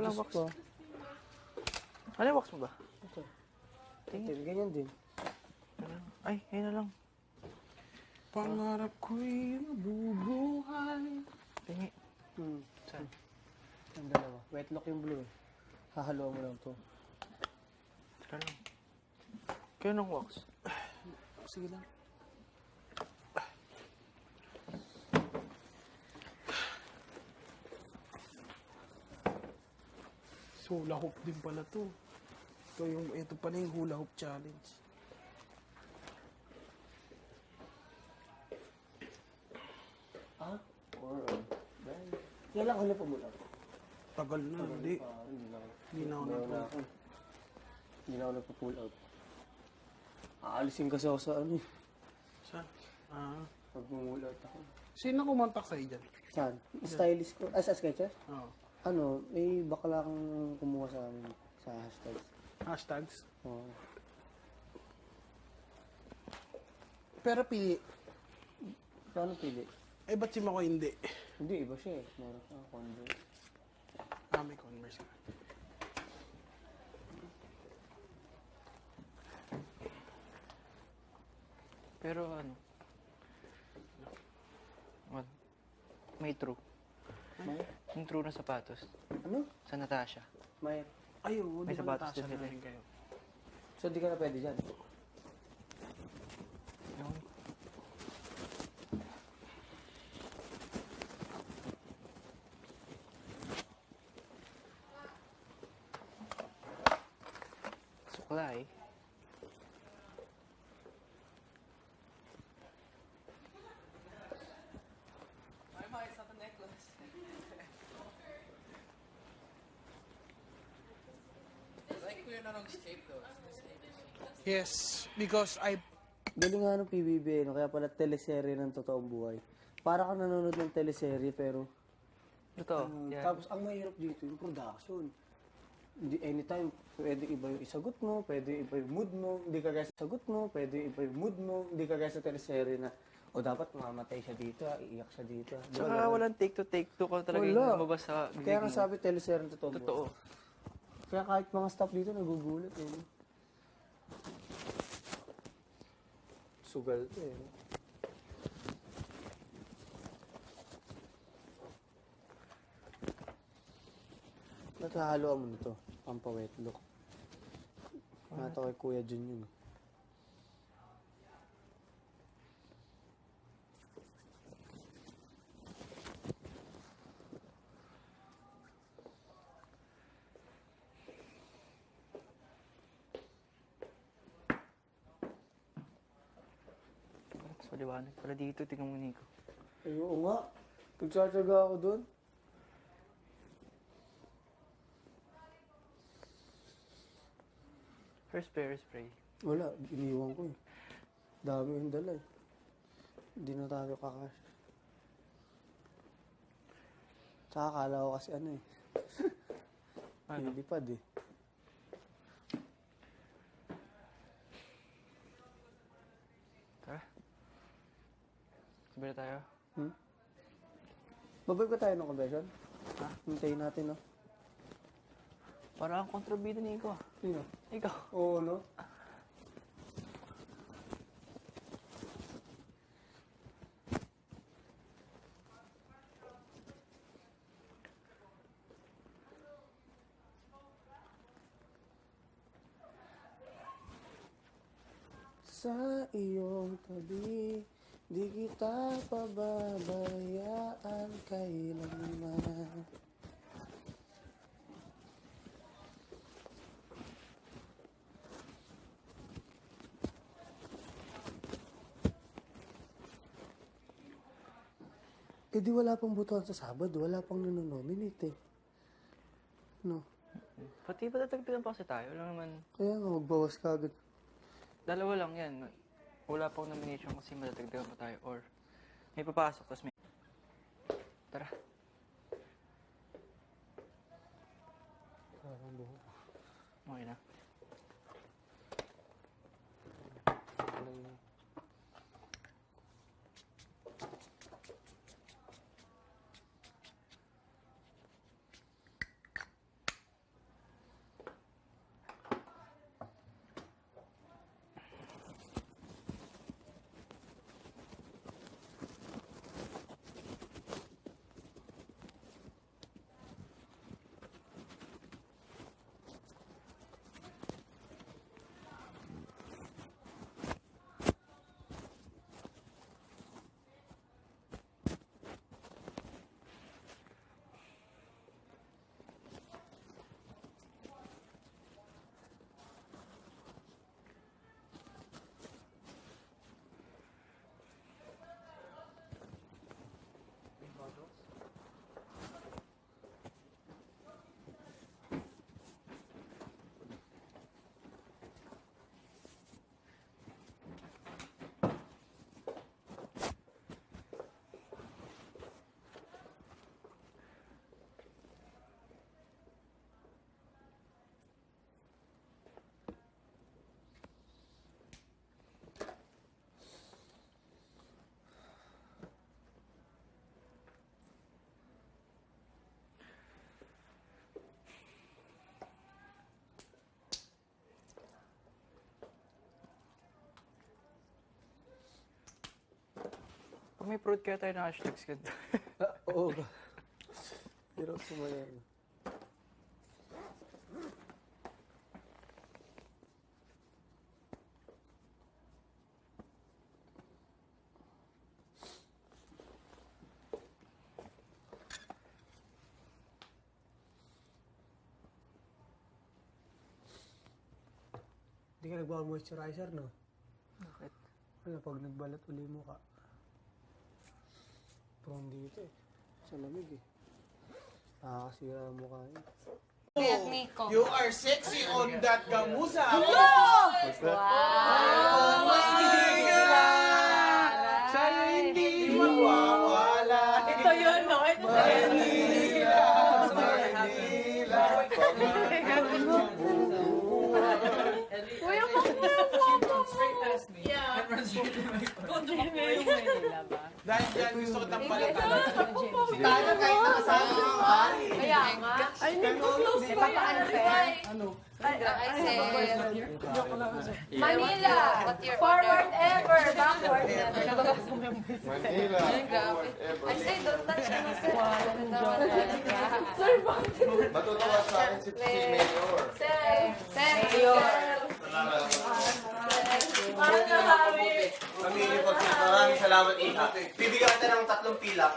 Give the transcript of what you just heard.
lang wax. pa. Ano yung wax mo ba? Ito. Tingin. Ito, ganyan din. Ay, ayun na lang. Pangarap ko'y mabubuhay. Tingin. Saan? Ang dalawa. Wetlock yung blue eh. Hahaluan mo lang to. Tara lang. Kayo ng wax. Sige lang. So, hula hoop din pala to. Ito pala yung hula hoop challenge. Ah? Or, yan lang hula pa mula. Tagal na, hindi. Hindi na ako Hindi na ako nagpa-pull out. Aalisin kasi ako sa ano eh. Saan? Pag mumulat ako. Sino kumontak sa'yo dyan? Saan? Stylist ko. Sa Skechers? Oo. Ano, may bakla kang kumuha sa amin sa hashtags. Hashtags? Oo. Pero pili. Paano pili? Eh, ba't si Mako hindi? Hindi, iba siya eh. Meron ka, Converse. May Converse ka. Pero ano? What? May true. May? Yung true na sapatos. Ano? Sa Natasha. May. Ay, oo. May Di ba sapatos Natasha din sila na rin kayo? So, di ka na pwede dyan? Yung... Suklay. Yes, because I... Galing nga ng PBB, no? Kaya pala teleserye ng totoong buhay. Para ka nanonood ng teleserye, pero... Totoo. Yan. Tapos, ang mahirap dito, yung production. Hindi, anytime, pwede iba yung isagot mo, pwede iba yung mood mo, hindi ka guys sagot mo, pwede iba yung mood mo, hindi ka guys sa teleserye na, o dapat mamatay siya dito, iiyak siya dito. Di ba Tsaka ganun? walang take two ka talaga Wala. yung lumabas sa bibig Kaya nga mo. sabi, teleserye ng totoong buhay. Totoo. Kaya kahit mga staff dito, nagugulat eh. No? Sugal to eh. No? Natahaloan mo nito, pampawetlok. Nata kay Kuya Jun yun. So, liwanag pala dito. Tingnan mo, Nico. Ay, oo nga. Nagtsatsaga ako doon. First pair spray. Wala, iniwan ko eh. Dami yung dala eh. Hindi na tayo kakasya. Tsaka akala ko kasi ano eh. Ano? Nilipad eh. Tara. Sabi na tayo. Babay ko tayo ng convention? Ha? Hintayin natin, no? Para ang kontrabida, Nico. Sino? Ikaw. Oo, no? Sa iyong tabi, di kita pababayaan kailanman. Eh di wala pang butuan sa Sabado, wala pang nanonominate eh. No? Pati ba tatagpilan pa kasi tayo? Wala naman. Kaya nga, magbawas ka agad. Dalawa lang yan. Wala pang nomination kasi matatagdagan pa tayo. Or may papasok, tapos may... Tara. Parang buhok. Okay na. Pag may fruit kaya tayo na hashtags ganda. Oo. Pero sumaya. Hindi ka nagbawa-moisturizer, no? Bakit? Ano, pag nagbalat uli mo ka. Prone dito eh. Sa lamig eh. Nakakasira ang mukha eh. You are sexy on that gamusa. Sa'yo hindi mawawala. Ito yun, no? Ito yun. Kuya, Dahil dyan, gusto ko ng palatan. Tayo kahit nakasama ka. Kaya nga. Ay, nag-close pa yan. Ano? Manila. Forward ever. Backward never. Manila. I say, don't touch me, sir. Sir, bakit? Matutuwa sa akin si Mayor. Sir. Mahal na kami. Maraming salamat, Iha. Bibigyan kita ng 3 pilak.